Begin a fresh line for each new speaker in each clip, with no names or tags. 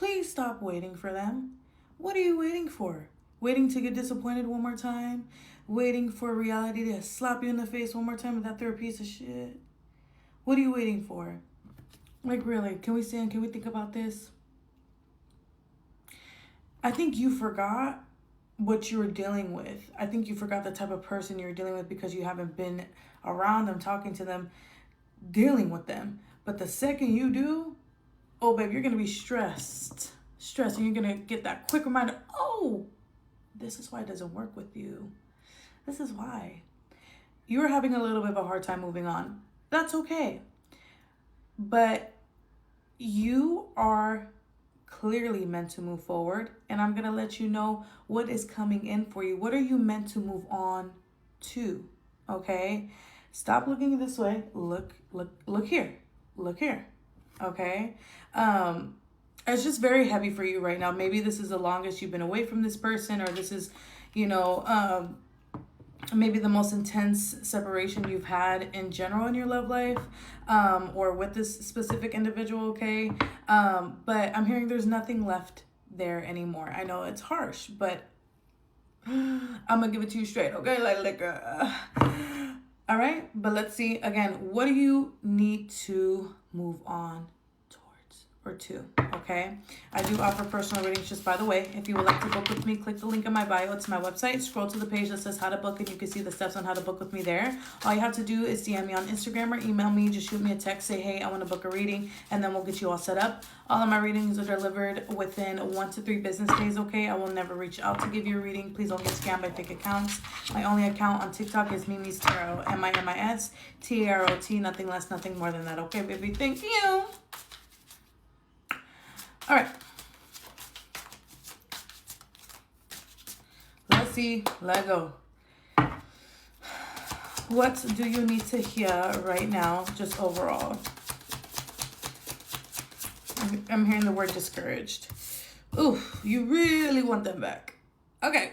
Please stop waiting for them. What are you waiting for? Waiting to get disappointed one more time? Waiting for reality to slap you in the face one more time with that they're a piece of shit? What are you waiting for? Like, really, can we stand? Can we think about this? I think you forgot what you were dealing with. I think you forgot the type of person you're dealing with because you haven't been around them, talking to them, dealing with them. But the second you do, oh, babe, you're going to be stressed. And you're going to get that quick reminder, oh, this is why it doesn't work with you. This is why. You're having a little bit of a hard time moving on. That's okay. But you are clearly meant to move forward. And I'm going to let you know what is coming in for you. What are you meant to move on to? Okay? Stop looking this way. Look here. Look here. Okay? It's just very heavy for you right now. Maybe this is the longest you've been away from this person, or this is, maybe the most intense separation you've had in general in your love life, or with this specific individual, okay? But I'm hearing there's nothing left there anymore. I know it's harsh, but I'm gonna give it to you straight, okay? Like liquor. All right, but let's see again. What do you need to move on or to? Okay, I do offer personal readings, just by the way. If you would like to book with me, click the link in my bio. It's my website. Scroll to the page that says how to book, and you can see the steps on how to book with me there. All you have to do is DM me on Instagram or email me. Just shoot me a text, say, hey, I want to book a reading, and then we'll get you all set up. All of my readings are delivered within 1 to 3 business days, okay? I will never reach out to give you a reading. Please don't get scammed by fake accounts. My only account on TikTok is Mimi's Tarot, MIMIS TAROT, nothing less, nothing more than that, okay, baby? Thank you. All right. Let's see. Let go. What do you need to hear right now, just overall? I'm hearing the word discouraged. Ooh, you really want them back. Okay.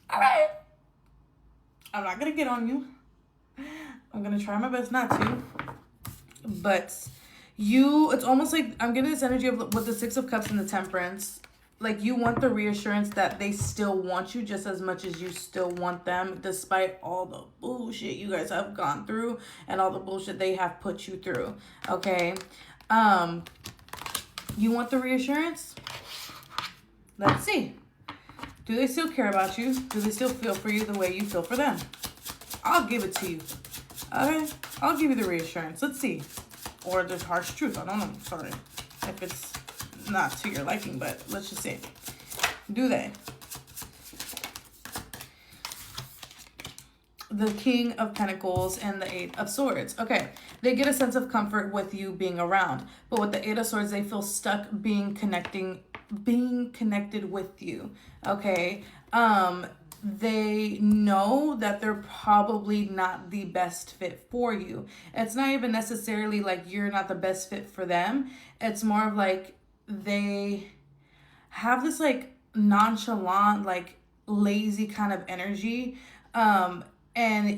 All right. I'm not going to get on you. I'm going to try my best not to. But it's almost like I'm getting this energy of with the 6 of Cups and the Temperance. Like, you want the reassurance that they still want you just as much as you still want them, despite all the bullshit you guys have gone through and all the bullshit they have put you through. Okay. You want the reassurance? Let's see. Do they still care about you? Do they still feel for you the way you feel for them? I'll give it to you. Okay? I'll give you the reassurance. Let's see. Or the harsh truth. I don't know. Sorry. If it's not to your liking, but let's just see. Do they? The King of Pentacles and the 8 of Swords. Okay. They get a sense of comfort with you being around. But with the 8 of Swords, they feel stuck being connected with you. Okay. They know that they're probably not the best fit for you. It's not even necessarily like you're not the best fit for them. It's more of like they have this like nonchalant, like lazy kind of energy. And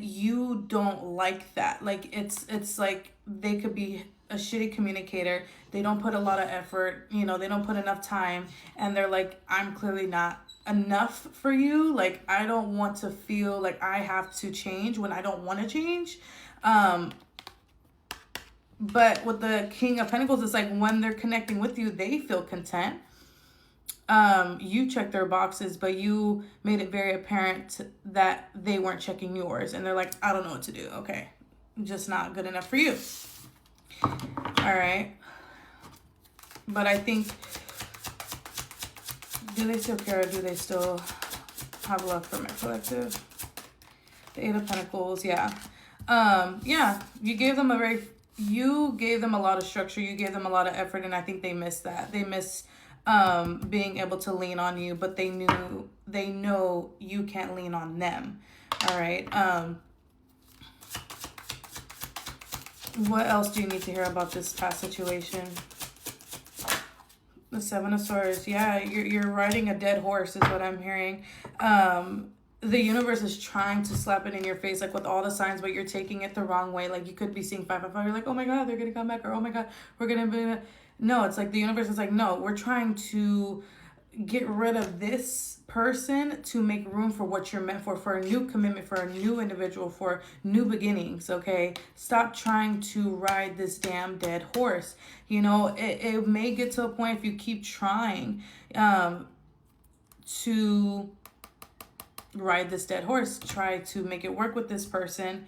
you don't like that. Like it's like they could be a shitty communicator. They don't put a lot of effort, they don't put enough time, and they're like, I'm clearly not enough for you. Like, I don't want to feel like I have to change when I don't want to change. But with the King of Pentacles, it's like when they're connecting with you, they feel content. You check their boxes, but you made it very apparent that they weren't checking yours, and they're like, I don't know what to do. Okay, just not good enough for you. All right. But I think, do they still care, or do they still have love for my collective? The 8 of Pentacles, yeah. Yeah, you gave them a lot of structure, you gave them a lot of effort, and I think they miss that. They miss being able to lean on you, but they know you can't lean on them. All right. What else do you need to hear about this past situation? The 7 of Swords. Yeah, you're riding a dead horse is what I'm hearing. The universe is trying to slap it in your face, like with all the signs, but you're taking it the wrong way. Like, you could be seeing 5 of 5. You're like, oh my God, they're going to come back. Or, oh my God, we're going to be... No, it's like the universe is like, no, we're trying to get rid of this person to make room for what you're meant for a new commitment, for a new individual, for new beginnings. Okay, stop trying to ride this damn dead horse. You know, it may get to a point, if you keep trying to ride this dead horse, try to make it work with this person,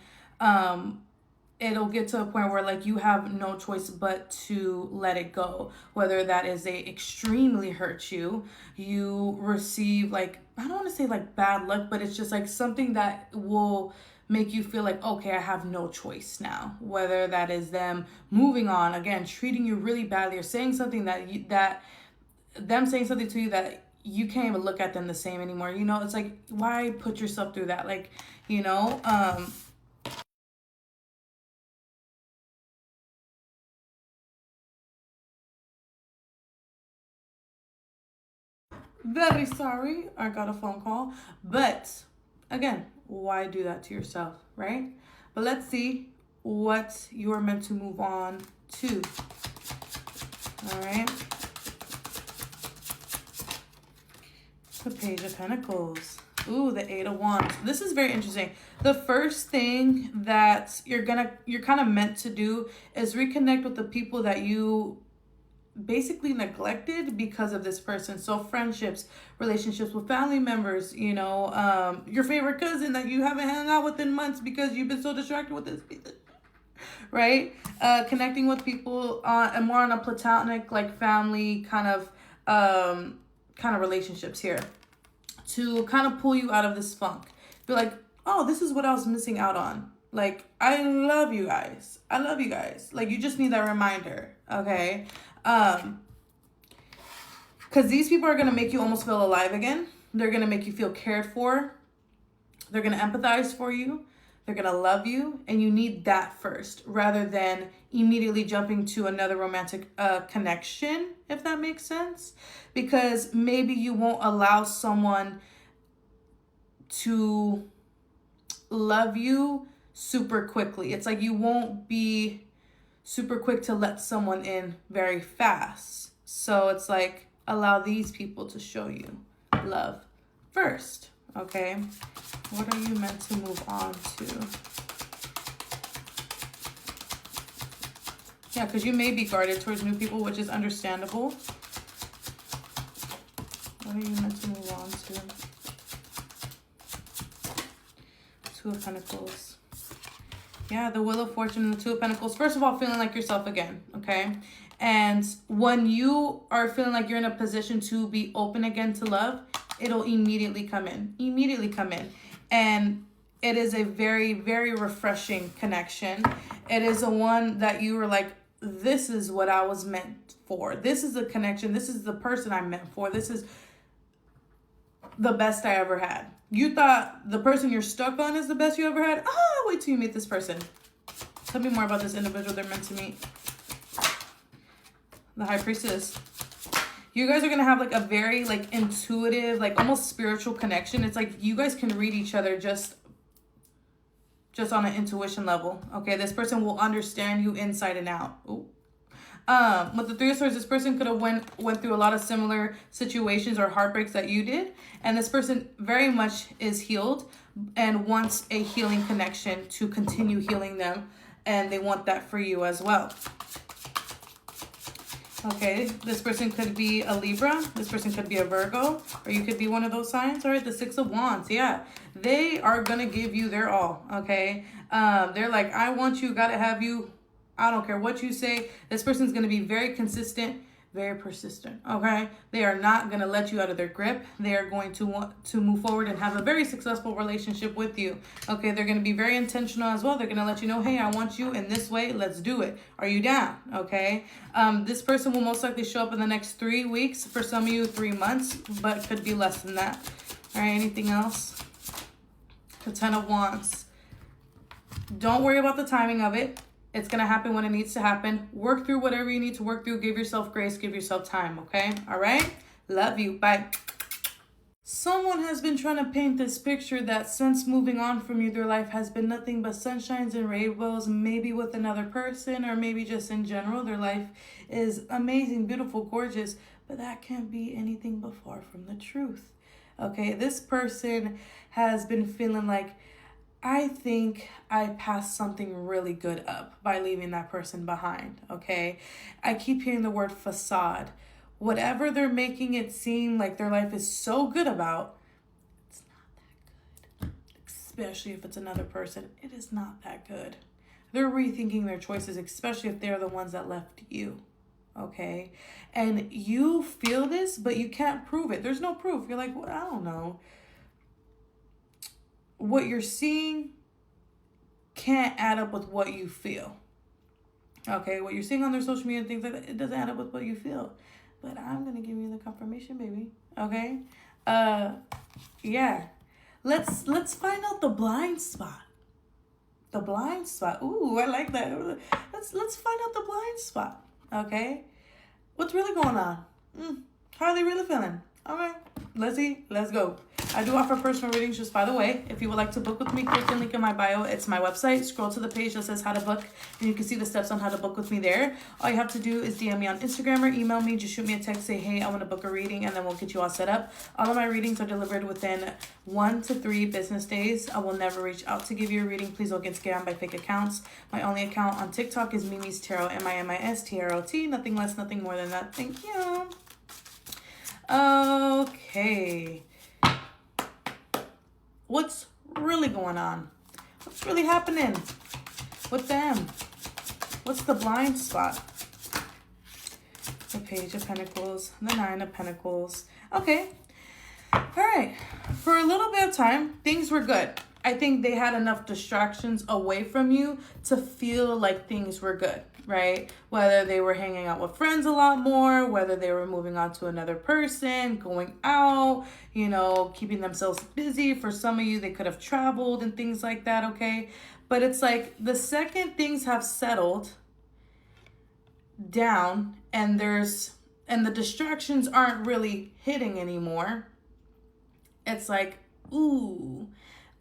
it'll get to a point where like you have no choice but to let it go. Whether that is they extremely hurt you, you receive like, I don't want to say like bad luck, but it's just like something that will make you feel like, okay, I have no choice now. Whether that is them moving on, again, treating you really badly, or saying something that them saying something to you that you can't even look at them the same anymore. You know, it's like, why put yourself through that? Like, you know, very sorry, I got a phone call. But again, why do that to yourself, right? But let's see what you are meant to move on to. All right. The Page of Pentacles. Ooh, the Eight of Wands. This is very interesting. The first thing that you're kind of meant to do is reconnect with the people that you basically neglected because of this person. So friendships, relationships with family members, you know, your favorite cousin that you haven't hung out with in months because you've been so distracted with this, right? Connecting with people and more on a platonic, like family kind of relationships here, to kind of pull you out of this funk. Be like, oh, this is what I was missing out on. Like, I love you guys. I love you guys. Like, you just need that reminder, okay? Because these people are going to make you almost feel alive again. They're going to make you feel cared for. They're going to empathize for you. They're going to love you. And you need that first, rather than immediately jumping to another romantic connection, if that makes sense. Because maybe you won't allow someone to love you super quickly. It's like you won't be super quick to let someone in very fast. So it's like, allow these people to show you love first, okay? What are you meant to move on to? Yeah, because you may be guarded towards new people, which is understandable. What are you meant to move on to? Two of Pentacles. Yeah, the Wheel of Fortune and the Two of Pentacles. First of all, feeling like yourself again, okay? And when you are feeling like you're in a position to be open again to love, it'll immediately come in. Immediately come in. And it is a very, very refreshing connection. It is a one that you were like, this is what I was meant for. This is the connection. This is the person I'm meant for. This is the best I ever had. You thought the person you're stuck on is the best you ever had? Ah, wait till you meet this person. Tell me more about this individual they're meant to meet. The High Priestess. You guys are going to have like a very like intuitive, like almost spiritual connection. It's like you guys can read each other just on an intuition level. Okay, this person will understand you inside and out. Ooh. With the Three of Swords, this person could have went through a lot of similar situations or heartbreaks that you did. And this person very much is healed and wants a healing connection to continue healing them. And they want that for you as well. Okay, this person could be a Libra. This person could be a Virgo. Or you could be one of those signs. All right, the Six of Wands. Yeah, they are going to give you their all. Okay, they're like, I want you, gotta have you. I don't care what you say. This person's going to be very consistent, very persistent, okay? They are not going to let you out of their grip. They are going to want to move forward and have a very successful relationship with you, okay? They're going to be very intentional as well. They're going to let you know, hey, I want you in this way. Let's do it. Are you down, okay? This person will most likely show up in the next 3 weeks. For some of you, 3 months, but could be less than that. All right, anything else? The Ten of Wands. Don't worry about the timing of it. It's going to happen when it needs to happen. Work through whatever you need to work through. Give yourself grace. Give yourself time, okay? All right? Love you. Bye. Someone has been trying to paint this picture that since moving on from you, their life has been nothing but sunshines and rainbows, maybe with another person or maybe just in general. Their life is amazing, beautiful, gorgeous, but that can't be anything but far from the truth. Okay, this person has been feeling like, I think I passed something really good up by leaving that person behind, okay? I keep hearing the word facade. Whatever they're making it seem like their life is so good about, it's not that good. Especially if it's another person, it is not that good. They're rethinking their choices, especially if they're the ones that left you, okay? And you feel this, but you can't prove it. There's no proof. You're like, well, I don't know. What you're seeing can't add up with what you feel. Okay, what you're seeing on their social media and things like that, it doesn't add up with what you feel. But I'm gonna give you the confirmation, baby. Okay? Yeah. Let's find out the blind spot. The blind spot. Ooh, I like that. Let's find out the blind spot. Okay? What's really going on? How are they really feeling? Okay, let's see. Let's go. I do offer personal readings, just by the way. If you would like to book with me, click the link in my bio. It's my website. Scroll to the page that says how to book, and you can see the steps on how to book with me there. All you have to do is DM me on Instagram or email me. Just shoot me a text, say, hey, I want to book a reading, and then we'll get you all set up. All of my readings are delivered within 1 to 3 business days. I will never reach out to give you a reading. Please don't get scammed by fake accounts. My only account on TikTok is Mimi's Tarot, MIMISTROT. Nothing less, nothing more than that. Thank you. Okay. What's really going on? What's really happening with them? What's the blind spot? The Page of Pentacles, the Nine of Pentacles. Okay. All right. For a little bit of time, things were good. I think they had enough distractions away from you to feel like things were good, right? Whether they were hanging out with friends a lot more, whether they were moving on to another person, going out, you know, keeping themselves busy. For some of you, they could have traveled and things like that, okay? But it's like the second things have settled down and the distractions aren't really hitting anymore, it's like, ooh,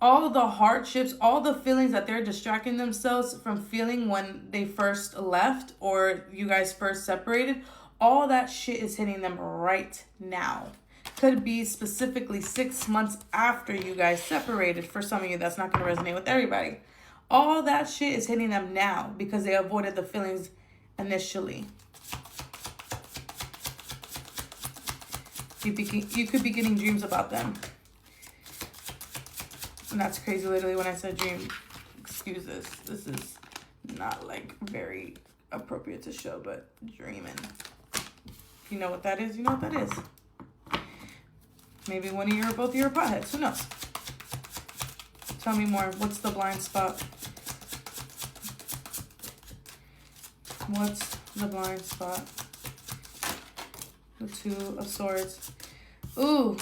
all the hardships, all the feelings that they're distracting themselves from feeling when they first left or you guys first separated, all that shit is hitting them right now. Could be specifically 6 months after you guys separated. For some of you, that's not going to resonate with everybody. All that shit is hitting them now because they avoided the feelings initially. You could be getting dreams about them. And that's crazy. Literally, when I said dream, excuse this. This is not like very appropriate to show, but dreaming. If you know what that is, you know what that is. Maybe one of you or both of you are potheads. Who knows? Tell me more. What's the blind spot? What's the blind spot? The Two of Swords. Ooh.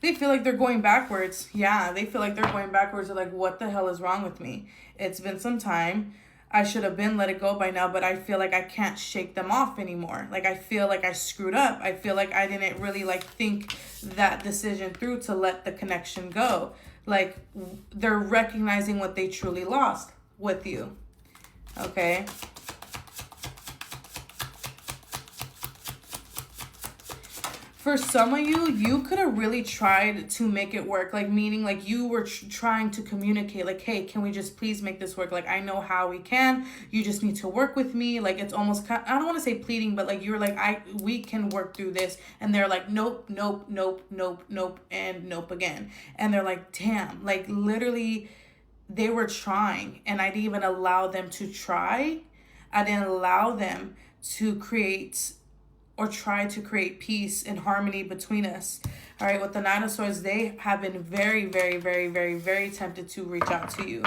They feel like they're going backwards. Yeah, they feel like they're going backwards. They're like, what the hell is wrong with me? It's been some time. I should have been let it go by now, but I feel like I can't shake them off anymore. Like, I feel like I screwed up. I feel like I didn't really, like, think that decision through to let the connection go. Like, they're recognizing what they truly lost with you. Okay? For some of you, you could have really tried to make it work. Like, meaning, like, you were trying to communicate, like, hey, can we just please make this work? Like, I know how we can. You just need to work with me. Like, it's almost, I don't want to say pleading, but, like, you're like, we can work through this. And they're like, nope, nope, nope, nope, nope, and nope again. And they're like, damn, like, literally, they were trying. And I didn't even allow them to try. I didn't allow them to create or try to create peace and harmony between us. All right, with the Nine of Swords, they have been very, very, very, very, very tempted to reach out to you.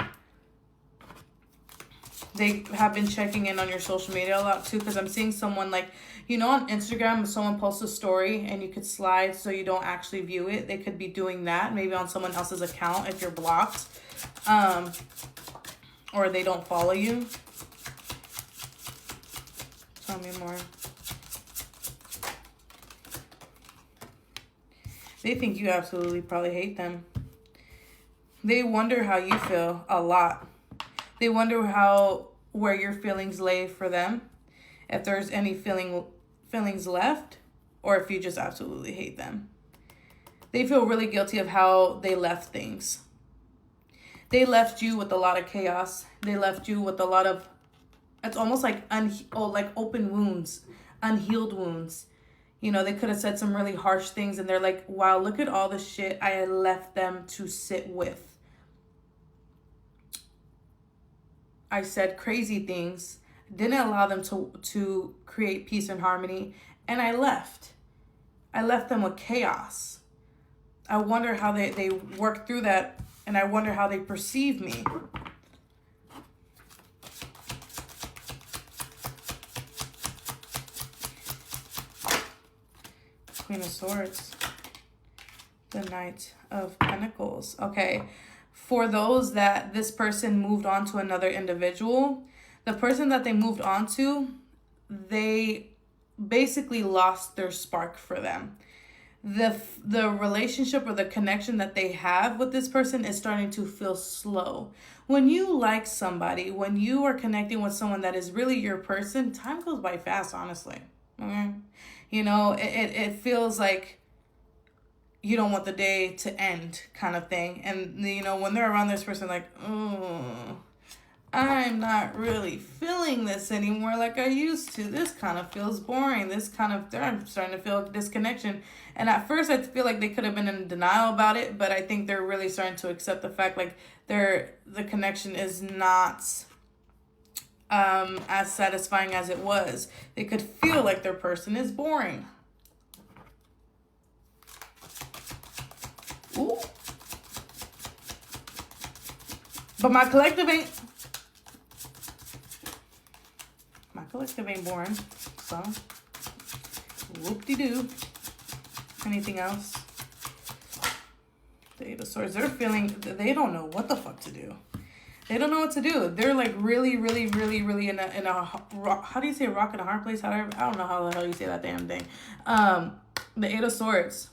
They have been checking in on your social media a lot too, because I'm seeing someone, like, you know, on Instagram, if someone posts a story and you could slide so you don't actually view it, they could be doing that maybe on someone else's account if you're blocked, or they don't follow you. Tell me more. They think you absolutely probably hate them. They wonder how you feel a lot. They wonder where your feelings lay for them, if there's any feelings left, or if you just absolutely hate them. They feel really guilty of how they left things. They left you with a lot of chaos. They left you with a lot of, it's almost like like open wounds, unhealed wounds. You know, they could have said some really harsh things, and they're like, wow, look at all the shit I had left them to sit with. I said crazy things, didn't allow them to create peace and harmony, and I left. I left them with chaos. I wonder how they work through that, and I wonder how they perceive me. Queen of Swords. The Knight of Pentacles. Okay. For those that this person moved on to another individual, the person that they moved on to, they basically lost their spark for them. The relationship or the connection that they have with this person is starting to feel slow. When you like somebody, when you are connecting with someone that is really your person, time goes by fast, honestly. Okay? You know, it feels like you don't want the day to end kind of thing. And, you know, when they're around this person, like, oh, I'm not really feeling this anymore like I used to. This kind of feels boring. I'm starting to feel disconnection. And at first I feel like they could have been in denial about it, but I think they're really starting to accept the fact like the connection is not as satisfying as it was. They could feel like their person is boring. Ooh. But my collective ain't boring. So, whoop-de-doo. Anything else? The Eight of Swords. They don't know what the fuck to do. They don't know what to do. They're like really in a how do you say rock in a hard place? I don't know how the hell you say that damn thing. The Eight of Swords.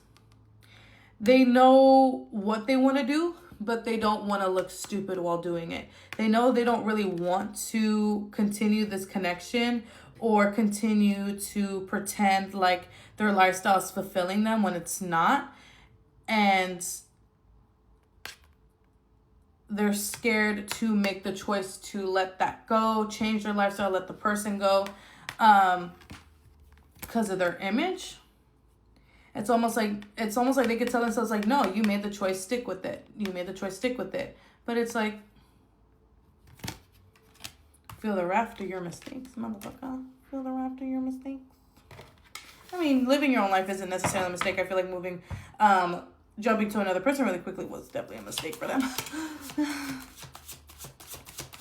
They know what they want to do, but they don't want to look stupid while doing it. They know they don't really want to continue this connection or continue to pretend like their lifestyle is fulfilling them when it's not. And they're scared to make the choice to let that go, change their lifestyle, let the person go, because of their image. It's almost like they could tell themselves like, no, you made the choice, stick with it. You made the choice, stick with it. But it's like, feel the wrath of your mistakes, motherfucker. Feel the wrath of your mistakes. I mean, living your own life isn't necessarily a mistake. I feel like jumping to another person really quickly was definitely a mistake for them.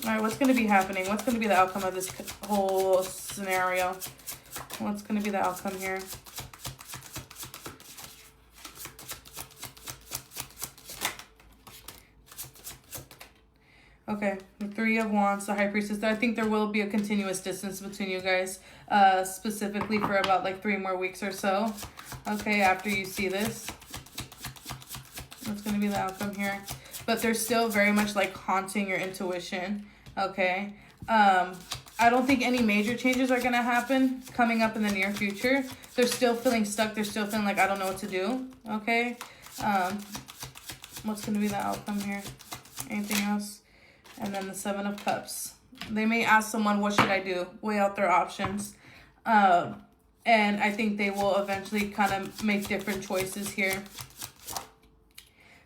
All right, what's going to be happening? What's going to be the outcome of this whole scenario? What's going to be the outcome here? Okay, the Three of Wands, the High Priestess. I think there will be a continuous distance between you guys, specifically for about like 3 more weeks or so. Okay, after you see this. That's going to be the outcome here. But they're still very much like haunting your intuition. Okay. I don't think any major changes are going to happen coming up in the near future. They're still feeling stuck. They're still feeling like, I don't know what to do. Okay. What's going to be the outcome here? Anything else? And then the Seven of Cups. They may ask someone, what should I do? Weigh out their options. And I think they will eventually kind of make different choices here.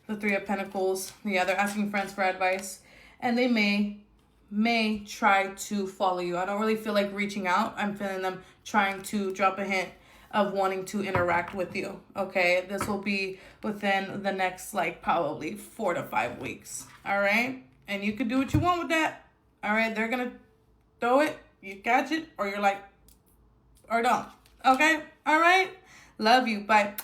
The Three of Pentacles. Yeah, they're asking friends for advice. And they may try to follow you. I don't really feel like reaching out. I'm feeling them trying to drop a hint of wanting to interact with you. Okay, this will be within the next like probably 4 to 5 weeks. All right. And you can do what you want with that. All right. They're going to throw it. You catch it. Or you're like, or don't. Okay. All right. Love you. Bye.